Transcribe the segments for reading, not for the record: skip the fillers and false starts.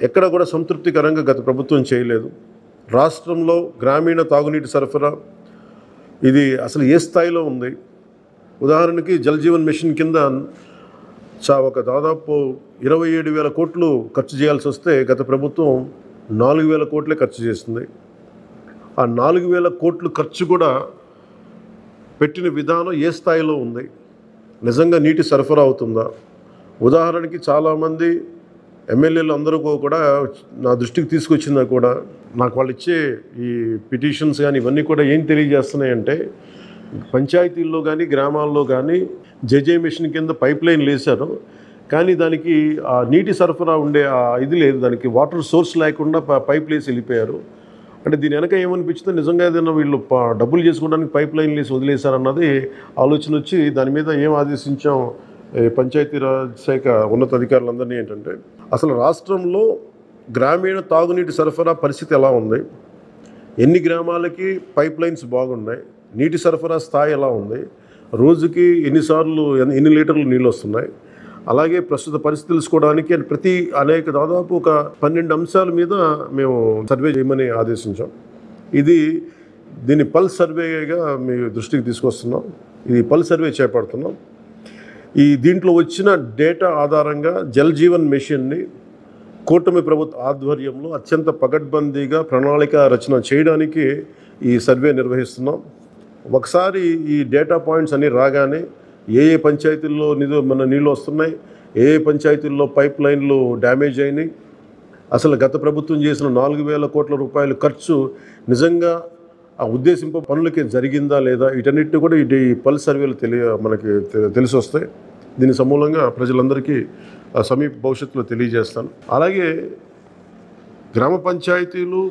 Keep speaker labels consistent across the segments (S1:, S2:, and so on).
S1: ఎక్కడ కూడా సంతృప్తికరంగా గత ప్రభుత్వం చేయలేదు. రాష్ట్రంలో గ్రామీణ తాగునీటి సరఫరా ఇది అసలు ఏ స్థాయిలో ఉంది? ఉదాహరణకి జల్ జీవన్ మిషన్ కింద ఒక దాదాపు 27,000 కోట్లు ఖర్చు చేయాల్సి వస్తే గత ప్రభుత్వం 4,000 కోట్లే ఖర్చు చేస్తుంది. ఆ 4,000 కోట్లు ఖర్చు కూడా పెట్టిన విధానం ఏ స్థాయిలో ఉంది? నిజంగా నీటి సరఫరా అవుతుందా? ఉదాహరణకి చాలామంది ఎమ్మెల్యేలు అందరూ కూడా నా దృష్టికి తీసుకొచ్చినా కూడా నాకు వాళ్ళు ఇచ్చే ఈ పిటిషన్స్ కానీ ఇవన్నీ కూడా ఏం తెలియజేస్తున్నాయంటే, పంచాయతీల్లో కానీ గ్రామాల్లో కానీ జేజే మిషన్ కింద పైప్ లైన్లు వేశారు, కానీ దానికి ఆ నీటి సరఫరా ఉండే ఇది లేదు, దానికి వాటర్ సోర్స్ లేకుండా పైప్ వేసి వెళ్ళిపోయారు. అంటే దీని వెనక ఏమనిపించిందో, నిజంగా ఏదైనా వీళ్ళు డబ్బులు చేసుకోవడానికి పైప్ లైన్లు వేసి వదిలేశారన్నది ఆలోచన వచ్చి దాని మీద ఏం ఆదేశించాం పంచాయతీరాజ్ శాఖ ఉన్నతాధికారులందరినీ ఏంటంటే, అసలు రాష్ట్రంలో గ్రామీణ తాగునీటి సరఫరా పరిస్థితి ఎలా ఉంది, ఎన్ని గ్రామాలకి పైప్ లైన్స్ బాగున్నాయి, నీటి సరఫరా స్థాయి ఎలా ఉంది, రోజుకి ఎన్నిసార్లు ఎన్ని లీటర్లు నీళ్ళు వస్తున్నాయి, అలాగే ప్రస్తుత పరిస్థితి తెలుసుకోవడానికి దాదాపు ఒక 12 అంశాల మీద మేము సర్వే చేయమని ఆదేశించాం. దీన్ని పల్స్ సర్వేగా మీ దృష్టికి తీసుకొస్తున్నాం. ఇది పల్స్ సర్వే చేపడుతున్నాం. దీంట్లో వచ్చిన డేటా ఆధారంగా జల్ జీవన్ మిషన్ని కూటమి ప్రభుత్వ ఆధ్వర్యంలో అత్యంత పకడ్బందీగా ప్రణాళిక రచన చేయడానికి ఈ సర్వే నిర్వహిస్తున్నాం. ఒకసారి ఈ డేటా పాయింట్స్ అన్నీ రాగానే ఏ పంచాయతీల్లో నీళ్ళు వస్తున్నాయి, ఏ పంచాయతీల్లో పైప్ లైన్లు డ్యామేజ్ అయినాయి, అసలు గత ప్రభుత్వం చేసిన 4,000 కోట్ల రూపాయల ఖర్చు నిజంగా ఆ ఉద్దేశింపు పనులకి జరిగిందా లేదా, వీటన్నిటిని కూడా ఈ పల్స్ సర్వేలు మనకి తెలిసి వస్తాయి. దీని సమూలంగా ప్రజలందరికీ సమీప భవిష్యత్తులో తెలియజేస్తాను. అలాగే గ్రామ పంచాయతీలు,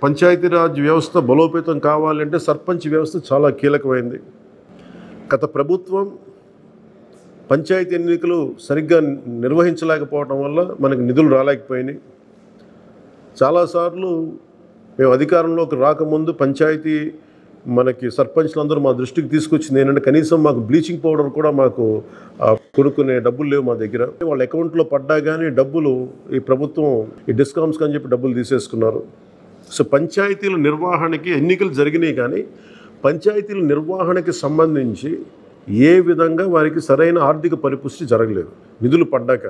S1: పంచాయతీరాజ్ వ్యవస్థ బలోపేతం కావాలంటే సర్పంచ్ వ్యవస్థ చాలా కీలకమైంది. గత ప్రభుత్వం పంచాయతీ ఎన్నికలు సరిగ్గా నిర్వహించలేకపోవడం వల్ల మనకు నిధులు రాలేకపోయినాయి. చాలాసార్లు మేము అధికారంలోకి రాకముందు పంచాయతీ మనకి సర్పంచ్లందరూ మా దృష్టికి తీసుకొచ్చింది ఏంటంటే, కనీసం మాకు బ్లీచింగ్ పౌడర్ కూడా మాకు కొనుక్కునే డబ్బులు లేవు మా దగ్గర. వాళ్ళ అకౌంట్లో పడ్డా కానీ డబ్బులు ఈ ప్రభుత్వం ఈ డిస్కౌంట్స్కి అని చెప్పి డబ్బులు తీసేసుకున్నారు. సో పంచాయతీల నిర్వహణకి ఎన్నికలు జరిగినాయి, కానీ పంచాయతీల నిర్వహణకి సంబంధించి ఏ విధంగా వారికి సరైన ఆర్థిక పరిపుష్టి జరగలేదు. నిధులు పడ్డాక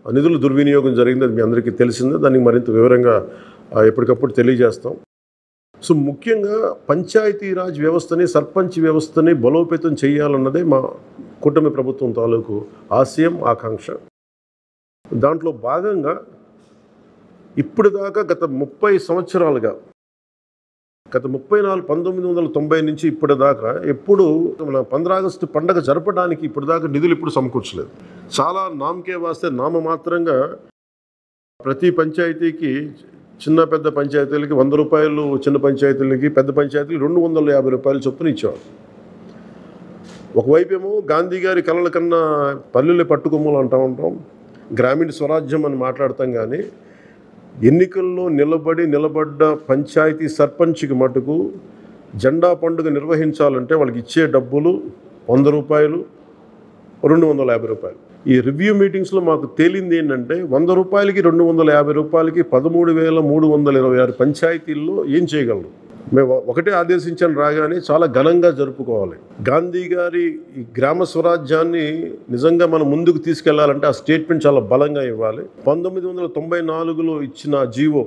S1: ఆ నిధుల దుర్వినియోగం జరిగింది, అది మీ అందరికీ తెలిసిందే. దానికి మరింత వివరంగా ఎప్పటికప్పుడు తెలియజేస్తాం. సో ముఖ్యంగా పంచాయతీరాజ్ వ్యవస్థని, సర్పంచ్ వ్యవస్థని బలోపేతం చేయాలన్నదే మా కూటమి ప్రభుత్వం తాలూకు ఆశయం, ఆకాంక్ష. దాంట్లో భాగంగా ఇప్పటిదాకా గత 30 సంవత్సరాలుగా, గత 1990 నుంచి ఇప్పటిదాకా ఎప్పుడు మన 15 ఆగస్టు పండుగ జరపడానికి ఇప్పటిదాకా నిధులు ఎప్పుడు సమకూర్చలేదు. చాలా నామకే వాస్తే నామమాత్రంగా ప్రతి పంచాయతీకి, చిన్న పెద్ద పంచాయతీలకి 100 రూపాయలు, చిన్న పంచాయతీలకి, పెద్ద పంచాయతీలకి 250 రూపాయలు చొప్పున ఇచ్చేవారు. ఒకవైపు ఏమో గాంధీ గారి కలల కన్నా పల్లెలు పట్టుకొమ్మలు అంటూ ఉంటాం, గ్రామీణ స్వరాజ్యం అని మాట్లాడతాం, కానీ ఎన్నికల్లో నిలబడ్డ పంచాయతీ సర్పంచ్కి మటుకు జెండా పండుగ నిర్వహించాలంటే వాళ్ళకి ఇచ్చే డబ్బులు 100 రూపాయలు, 250 రూపాయలు. ఈ రివ్యూ మీటింగ్స్లో మాకు తేలింది ఏంటంటే, 100 రూపాయలకి 250 రూపాయలకి 13,326 పంచాయతీల్లో ఏం చేయగలరు? మేము ఒకటే ఆదేశించాను, రాగానే చాలా ఘనంగా జరుపుకోవాలి. గాంధీ గారి ఈ గ్రామ స్వరాజ్యాన్ని నిజంగా మనం ముందుకు తీసుకెళ్లాలంటే ఆ స్టేట్మెంట్ చాలా బలంగా ఇవ్వాలి. 1994లో ఇచ్చిన జీవో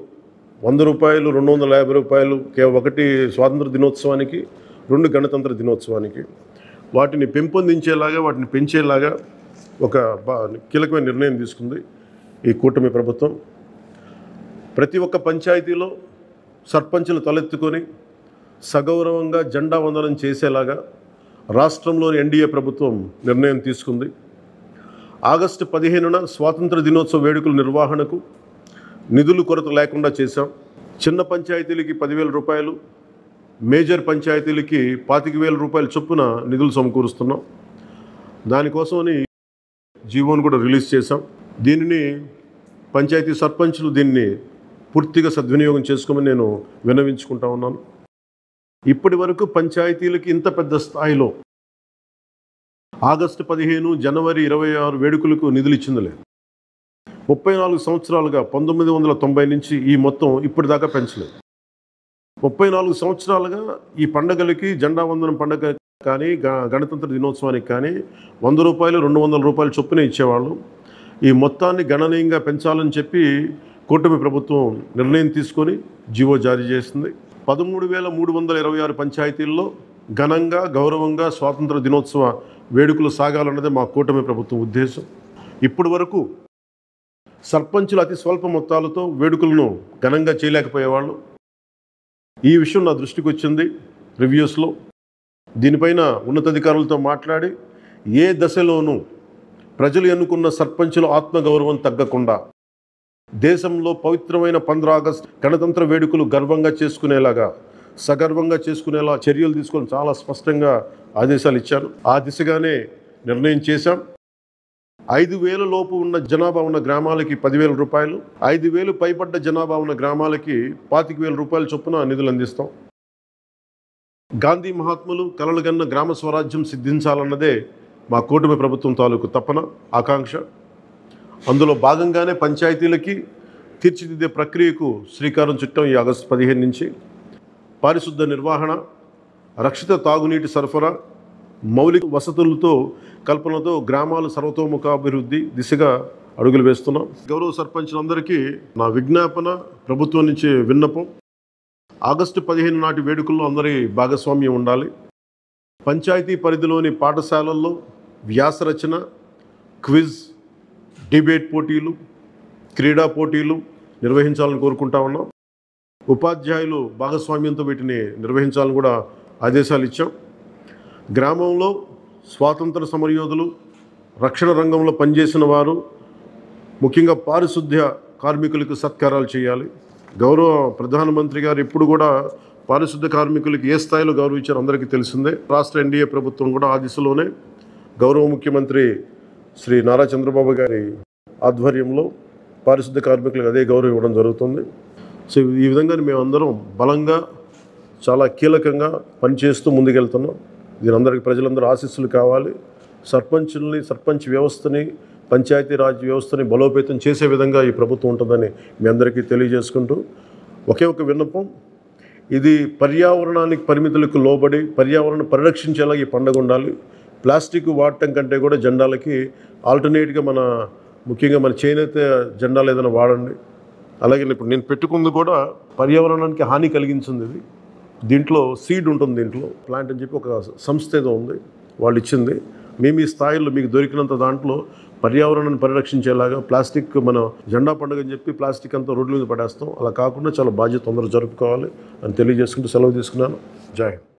S1: 100 రూపాయలు, 250 రూపాయలు, ఒకటి స్వాతంత్ర దినోత్సవానికి, 2 గణతంత్ర దినోత్సవానికి, వాటిని పెంపొందించేలాగా, వాటిని పెంచేలాగా ఒక కీలకమైన నిర్ణయం తీసుకుంది ఈ కూటమి ప్రభుత్వం. ప్రతి ఒక్క పంచాయతీలో సర్పంచులు తలెత్తుకొని సగౌరవంగా జెండా వందనం చేసేలాగా రాష్ట్రంలోని ఎన్డీఏ ప్రభుత్వం నిర్ణయం తీసుకుంది. ఆగస్టు 15న స్వాతంత్ర దినోత్సవ వేడుకల నిర్వహణకు నిధులు కొరత లేకుండా చేశాం. చిన్న పంచాయతీలకి 10,000 రూపాయలు, మేజర్ పంచాయతీలకి 25,000 రూపాయల చొప్పున నిధులు సమకూరుస్తున్నాం. దానికోసమని జీవోను కూడా రిలీజ్ చేశాం. దీనిని పంచాయతీ సర్పంచులు దీన్ని పూర్తిగా సద్వినియోగం చేసుకోమని నేను విన్నవించుకుంటా ఉన్నాను. ఇప్పటి వరకు పంచాయతీలకి ఇంత పెద్ద స్థాయిలో ఆగస్టు 15, జనవరి 26 వేడుకలకు నిధులు ఇచ్చింది లేదు. 34 సంవత్సరాలుగా 1990 నుంచి ఈ మొత్తం ఇప్పటిదాకా పెంచలేదు. 34 సంవత్సరాలుగా ఈ పండగలకి జెండా వందనం పండగ కానీ గణతంత్ర దినోత్సవానికి కానీ రూ. 100 200 చొప్పున ఇచ్చేవాళ్ళు. ఈ మొత్తాన్ని గణనీయంగా పెంచాలని చెప్పి కూటమి ప్రభుత్వం నిర్ణయం తీసుకొని జీవో జారీ చేసింది. 13,326 పంచాయతీల్లో ఘనంగా గౌరవంగా స్వాతంత్ర దినోత్సవ వేడుకలు సాగాలన్నదే మా కూటమి ప్రభుత్వం ఉద్దేశం. ఇప్పటి వరకు సర్పంచులు అతి స్వల్ప మొత్తాలతో వేడుకలను ఘనంగా చేయలేకపోయేవాళ్ళు. ఈ విషయం నా దృష్టికి వచ్చింది రివ్యూస్లో. దీనిపైన ఉన్నతాధికారులతో మాట్లాడి ఏ దశలోనూ ప్రజలు ఎన్నుకున్న సర్పంచుల ఆత్మగౌరవం తగ్గకుండా దేశంలో పవిత్రమైన 15 ఆగస్టు గణతంత్ర వేడుకలు గర్వంగా చేసుకునేలాగా సగర్వంగా చేసుకునేలా చర్యలు తీసుకొని చాలా స్పష్టంగా ఆదేశాలు ఇచ్చాను. ఆ దిశగానే నిర్ణయం చేశాం. 5,000 లోపు ఉన్న జనాభా ఉన్న గ్రామాలకి 10,000 రూపాయలు, 5,000 పైబడ్డ జనాభా ఉన్న గ్రామాలకి 25,000 రూపాయల చొప్పున నిధులు అందిస్తాం. గాంధీ మహాత్ములు కలలుగన్న గ్రామ స్వరాజ్యం సిద్ధించాలన్నదే మా కూటమి ప్రభుత్వం తాలూకు తపన, ఆకాంక్ష. అందులో భాగంగానే పంచాయతీలకి తీర్చిదిద్దే ప్రక్రియకు శ్రీకారం చుట్టాం. ఈ ఆగస్టు 15 నుంచి పారిశుద్ధ నిర్వహణ, రక్షిత తాగునీటి సరఫరా, మౌలిక వసతులతో కల్పనతో గ్రామాల సర్వతోముఖాభివృద్ధి దిశగా అడుగులు వేస్తున్నాం. గౌరవ సర్పంచులందరికీ నా విజ్ఞాపన, ప్రభుత్వం నుంచి విన్నపం, ఆగస్టు 15 నాటి వేడుకల్లో అందరి భాగస్వామ్యం ఉండాలి. పంచాయతీ పరిధిలోని పాఠశాలల్లో వ్యాసరచన, క్విజ్, డిబేట్ పోటీలు, క్రీడా పోటీలు నిర్వహించాలని కోరుకుంటా ఉన్నాం. ఉపాధ్యాయులు భాగస్వామ్యంతో వీటిని నిర్వహించాలని కూడా ఆదేశాలు ఇచ్చాం. గ్రామంలో స్వాతంత్ర సమరయోధులు, రక్షణ రంగంలో పనిచేసిన వారు, ముఖ్యంగా పారిశుద్ధ్య కార్మికులకు సత్కారాలు చేయాలి. గౌరవ ప్రధానమంత్రి గారు ఇప్పుడు కూడా పారిశుద్ధ్య కార్మికులకి ఏ స్థాయిలో గౌరవించారో అందరికీ తెలిసిందే. రాష్ట్ర ఎన్డీఏ ప్రభుత్వం కూడా ఆ దిశలోనే గౌరవ ముఖ్యమంత్రి శ్రీ నారా చంద్రబాబు గారి ఆధ్వర్యంలో పారిశుద్ధ్య కార్మికులకు అదే గౌరవం ఇవ్వడం జరుగుతుంది. సో ఈ విధంగా మేమందరం బలంగా చాలా కీలకంగా పనిచేస్తూ ముందుకెళ్తున్నాం. దీని అందరికీ ప్రజలందరూ ఆశీస్సులు కావాలి. సర్పంచ్ వ్యవస్థని, పంచాయతీరాజ్ వ్యవస్థని బలోపేతం చేసే విధంగా ఈ ప్రభుత్వం ఉంటుందని మీ అందరికీ తెలియజేసుకుంటూ ఒకే ఒక విన్నపం, ఇది పర్యావరణానికి పరిమితులకు లోబడి పర్యావరణ పరిరక్షించేలా ఈ పండుగ ఉండాలి. ప్లాస్టిక్ వాడటం కంటే కూడా జెండాలకి ఆల్టర్నేట్గా ముఖ్యంగా మన చేనేత జెండాలు ఏదైనా వాడండి. అలాగే ఇప్పుడు నేను పెట్టుకుంది కూడా పర్యావరణానికి హాని కలిగించింది. ఇది దీంట్లో సీడ్ ఉంటుంది, దీంట్లో ప్లాంట్ అని చెప్పి ఒక సంస్థ ఏదో ఉంది, వాళ్ళు ఇచ్చింది. మేము ఈ స్థాయిలో మీకు దొరికినంత దాంట్లో పర్యావరణాన్ని పరిరక్షించేలాగా ప్లాస్టిక్ మన జెండా పండుగ అని చెప్పి ప్లాస్టిక్ అంతా రోడ్ల మీద పడేస్తాం. అలా కాకుండా చాలా బాధ్యత తొందరగా జరుపుకోవాలి అని తెలియజేసుకుంటూ సెలవు తీసుకున్నాను. జై హింద్.